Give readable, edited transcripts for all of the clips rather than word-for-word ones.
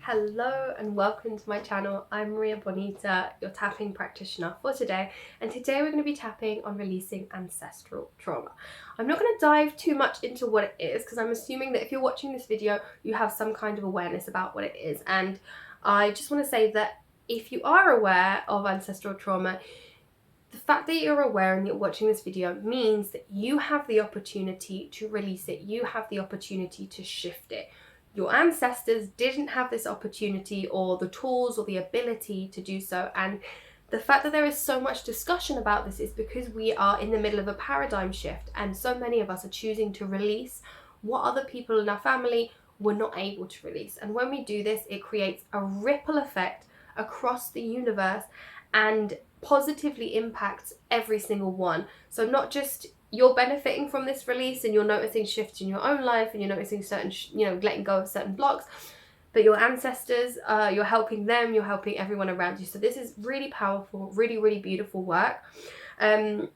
Hello and welcome to my channel. I'm Maria Bonita, your tapping practitioner for today, and today we're going to be tapping on releasing ancestral trauma. I'm not going to dive too much into what it is because I'm assuming that if you're watching this video you have some kind of awareness about what it is, and I just want to say that if you are aware of ancestral trauma, the fact that you're aware and you're watching this video means that you have the opportunity to release it. You have the opportunity to shift it. Your ancestors didn't have this opportunity or the tools or the ability to do so. And the fact that there is so much discussion about this is because we are in the middle of a paradigm shift, and so many of us are choosing to release what other people in our family were not able to release. And when we do this, it creates a ripple effect across the universe and positively impacts every single one. So not just you're benefiting from this release and you're noticing shifts in your own life and you're noticing certain, letting go of certain blocks, but your ancestors, you're helping them, you're helping everyone around you. So this is really powerful, really, really beautiful work. We're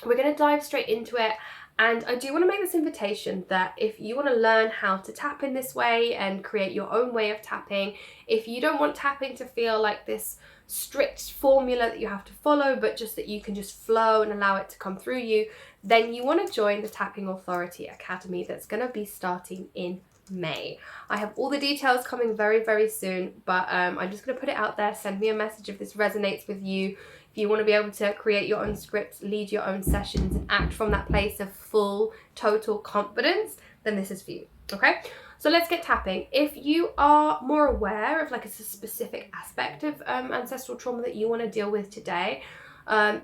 going to dive straight into it. And I do want to make this invitation that if you want to learn how to tap in this way and create your own way of tapping, if you don't want tapping to feel like this strict formula that you have to follow, but just that you can just flow and allow it to come through you, then you want to join the Tapping Authority Academy that's going to be starting in May. I have all the details coming very, very soon, but I'm just going to put it out there. Send me a message if this resonates with you. If you want to be able to create your own scripts, lead your own sessions, and act from that place of full, total confidence, then this is for you, okay? So let's get tapping. If you are more aware of like a specific aspect of ancestral trauma that you want to deal with today,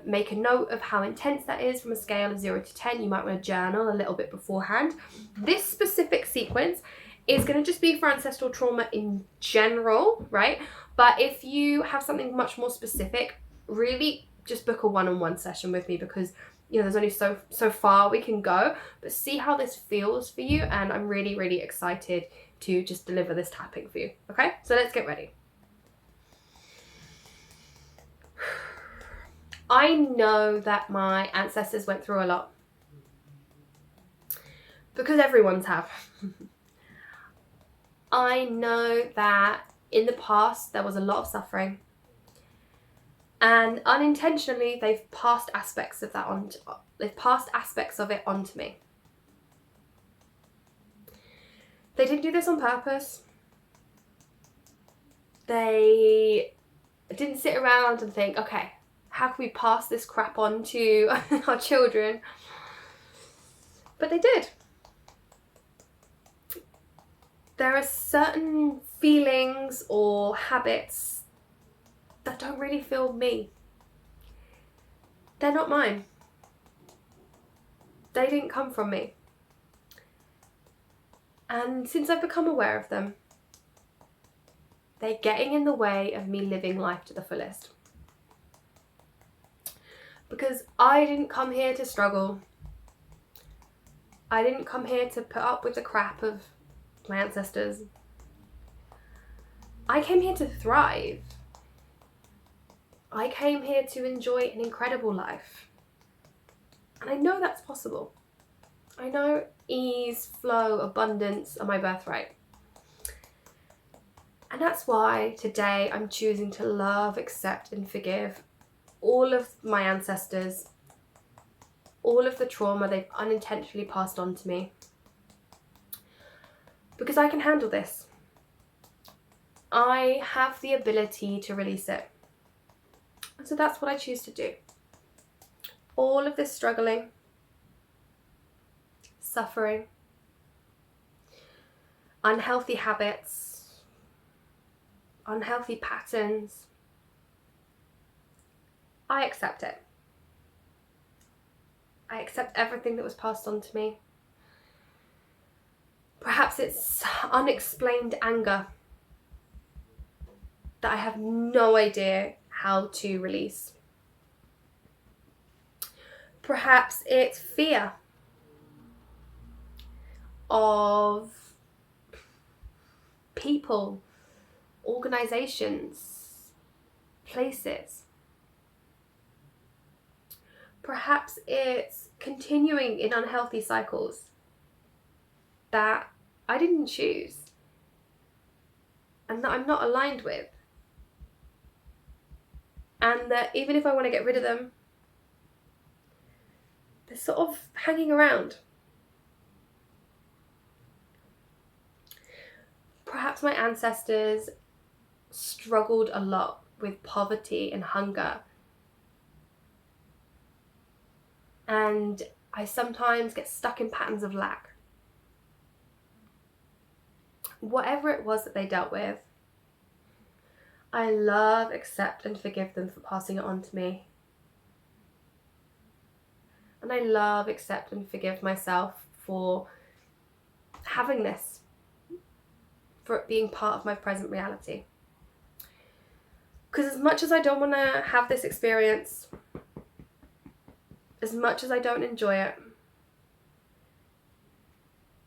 make a note of how intense that is from a scale of 0 to 10. You might want to journal a little bit beforehand. This specific sequence is going to just be for ancestral trauma in general, right? But if you have something much more specific, really just book a one-on-one session with me, because there's only so far we can go, but see how this feels for you, and I'm really, really excited to just deliver this tapping for you. Okay, so let's get ready. I know that my ancestors went through a lot, because everyone's have. I know that in the past there was a lot of suffering, and unintentionally they've passed aspects of that on. They've passed aspects of it onto me. They didn't do this on purpose. They didn't sit around and think, okay, how can we pass this crap on to our children? But they did. There are certain feelings or habits that don't really feel me. They're not mine. They didn't come from me. And since I've become aware of them, they're getting in the way of me living life to the fullest. Because I didn't come here to struggle. I didn't come here to put up with the crap of my ancestors. I came here to thrive. I came here to enjoy an incredible life. And I know that's possible. I know ease, flow, abundance are my birthright. And that's why today I'm choosing to love, accept, and forgive all of my ancestors, all of the trauma they've unintentionally passed on to me. Because I can handle this. I have the ability to release it. And so that's what I choose to do. All of this struggling, suffering, unhealthy habits, unhealthy patterns, I accept it. I accept everything that was passed on to me. Perhaps it's unexplained anger that I have no idea how to release. Perhaps it's fear of people, organizations, places. Perhaps it's continuing in unhealthy cycles that I didn't choose. and that I'm not aligned with. And that even if I want to get rid of them, they're sort of hanging around. Perhaps my ancestors struggled a lot with poverty and hunger. And I sometimes get stuck in patterns of lack. Whatever it was that they dealt with, I love, accept, and forgive them for passing it on to me. And I love, accept, and forgive myself for having this, for it being part of my present reality. Because as much as I don't want to have this experience, as much as I don't enjoy it,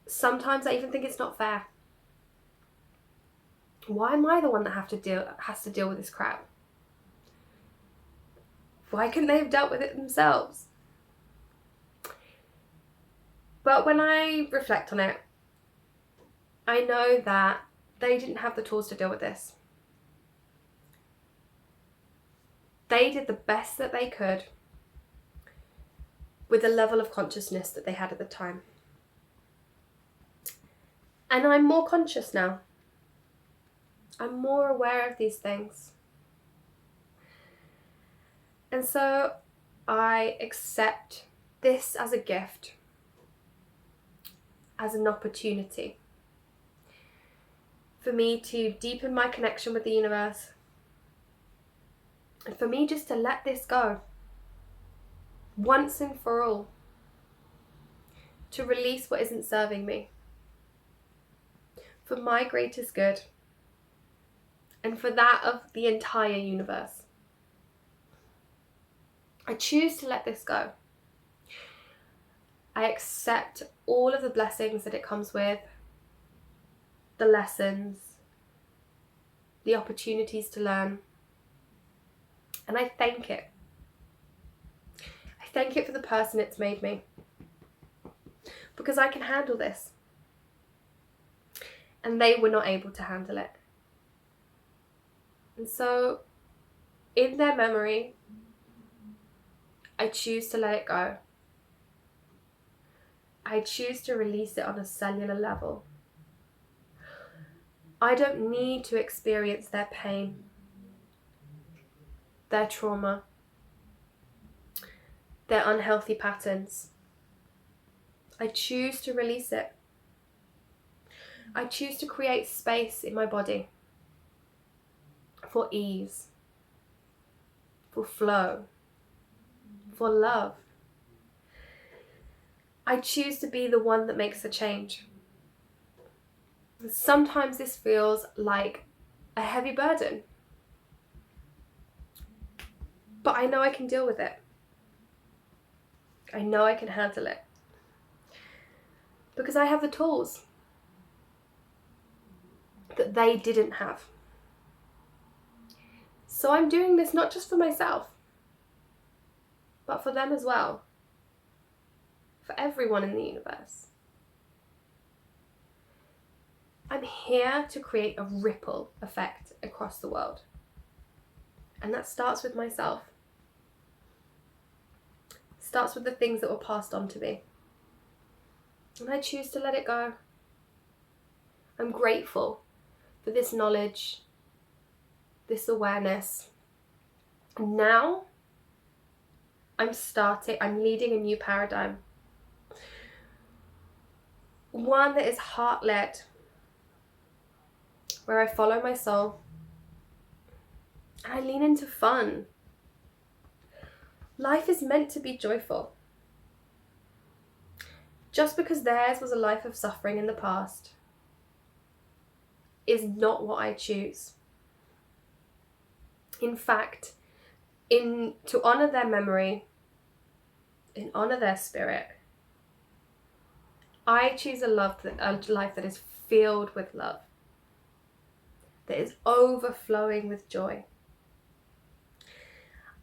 sometimes I even think it's not fair. Why am I the one that has to deal with this crap? Why couldn't they have dealt with it themselves? But when I reflect on it, I know that they didn't have the tools to deal with this. They did the best that they could with the level of consciousness that they had at the time. And I'm more conscious now. I'm more aware of these things. And so I accept this as a gift, as an opportunity for me to deepen my connection with the universe, and for me just to let this go once and for all, to release what isn't serving me for my greatest good and for that of the entire universe. I choose to let this go. I accept all of the blessings that it comes with, the lessons, the opportunities to learn, and I thank it. I thank it for the person it's made me, because I can handle this, and they were not able to handle it. And so, in their memory, I choose to let it go. I choose to release it on a cellular level. I don't need to experience their pain, their trauma, their unhealthy patterns. I choose to release it. I choose to create space in my body for ease, for flow, for love. I choose to be the one that makes the change. Sometimes this feels like a heavy burden, but I know I can deal with it. I know I can handle it because I have the tools that they didn't have. So I'm doing this not just for myself, but for them as well, for everyone in the universe. I'm here to create a ripple effect across the world. And that starts with myself. It starts with the things that were passed on to me. And I choose to let it go. I'm grateful for this knowledge, this awareness. And now I'm leading a new paradigm. One that is heart-led, where I follow my soul and I lean into fun. Life is meant to be joyful. Just because theirs was a life of suffering in the past is not what I choose. In fact, to honor their memory and honor their spirit, I choose a life that is filled with love, that is overflowing with joy.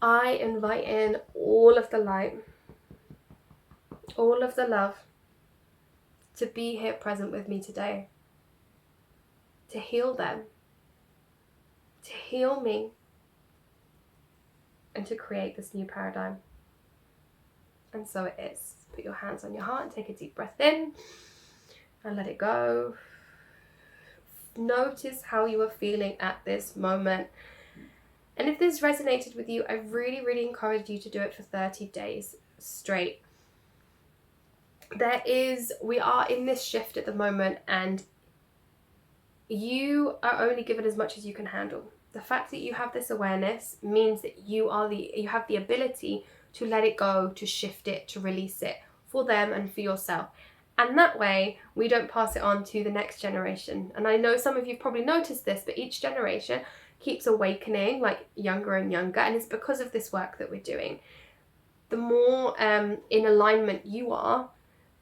I invite in all of the light, all of the love to be here present with me today, to heal them, to heal me and to create this new paradigm. And so it is. Put your hands on your heart and take a deep breath in and let it go. Notice how you are feeling at this moment. And if this resonated with you, I really, really encourage you to do it for 30 days straight. We are in this shift at the moment, and you are only given as much as you can handle. The fact that you have this awareness means that you have the ability to let it go, to shift it, to release it for them and for yourself. And that way, we don't pass it on to the next generation. And I know some of you probably noticed this, but each generation keeps awakening, like younger and younger, and it's because of this work that we're doing. The more in alignment you are,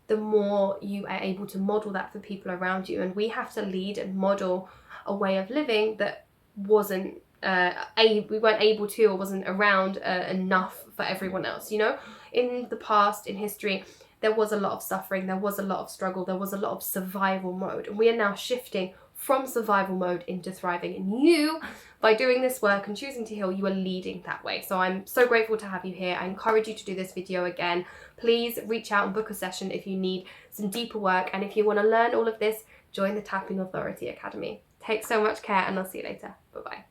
the more you are able to model that for people around you. And we have to lead and model a way of living that wasn't we weren't able to, or wasn't around enough for everyone else. You know, in the past, in history, there was a lot of suffering, there was a lot of struggle, there was a lot of survival mode, and we are now shifting from survival mode into thriving. And you, by doing this work and choosing to heal, you are leading that way. So I'm so grateful to have you here. I encourage you to do this video again. Please reach out and book a session if you need some deeper work. And if you want to learn all of this, join the Tapping Authority Academy. Take so much care, and I'll see you later. Bye-bye.